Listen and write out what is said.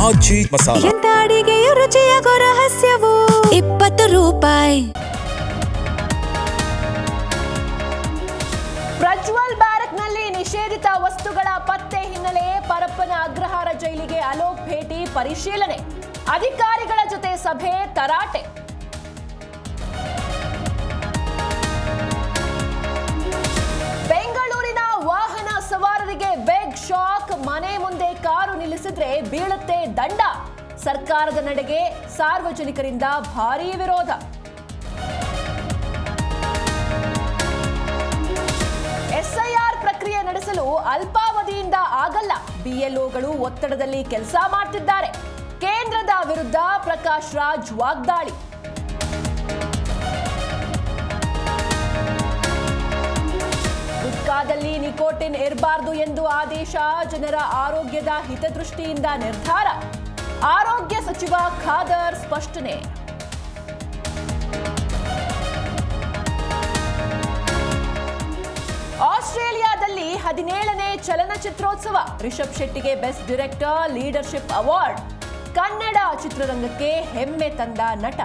ಆಜಿ ಮಸಾಲ. ಎಂತ ಅಡಿಗೆಯ ರುಚಿಯಾಗೋ ರಹಸ್ಯವು 20 ರೂಪಾಯಿ. ಪ್ರಜ್ವಲ್ ಬ್ಯಾರಕ್ನಲ್ಲಿ ನಿಷೇಧಿತ ವಸ್ತುಗಳ ಪತ್ತೆ ಹಿನ್ನೆಲೆ ಪರಪ್ಪನ ಅಗ್ರಹಾರ ಜೈಲಿಗೆ ಅಲೋಕ್ ಭೇಟಿ ಪರಿಶೀಲನೆ. ಅಧಿಕಾರಿಗಳ ಜೊತೆ ಸಭೆ ತರಾಟೆ. ಬೆಂಗಳೂರಿನ ವಾಹನ ಸವಾರರಿಗೆ ಬೆಗ್ ಶಾಕ್. ಮನೆ ಮುಂದೆ ಕಾರು ನಿಲ್ಲಿಸಿದ್ರೆ ಬೀಳುತ್ತೆ ದಂಡ. ಸರ್ಕಾರದ ನಡೆಗೆ ಸಾರ್ವಜನಿಕರಿಂದ ಭಾರೀ ವಿರೋಧ. ಎಸ್ಐಆರ್ ಪ್ರಕ್ರಿಯೆ ನಡೆಸಲು ಅಲ್ಪಾವಧಿಯಿಂದ ಆಗಲ್ಲ. ಬಿಎಲ್ಒಗಳು ಒತ್ತಡದಲ್ಲಿ ಕೆಲಸ ಮಾಡ್ತಿದ್ದಾರೆ. ಕೇಂದ್ರದ ವಿರುದ್ಧ ಪ್ರಕಾಶ್ ರಾಜ್ ವಾಗ್ದಾಳಿ. ಗುಟ್ಕಾದಲ್ಲಿ ನಿಕೋಟಿನ್ ಇರಬಾರದು ಎಂದು ಆದೇಶ. ಜನರ ಆರೋಗ್ಯದ ಹಿತದೃಷ್ಟಿಯಿಂದ ನಿರ್ಧಾರ. ಆರೋಗ್ಯ ಸಚಿವ ಖಾದರ್ ಸ್ಪಷ್ಟನೆ. ಆಸ್ಟ್ರೇಲಿಯಾದಲ್ಲಿ 17ನೇ ಚಲನಚಿತ್ರೋತ್ಸವ. ರಿಷಬ್ ಶೆಟ್ಟಿಗೆ best director leadership award. Kannada ಚಿತ್ರರಂಗಕ್ಕೆ ಹೆಮ್ಮೆ ತಂದ ನಟ.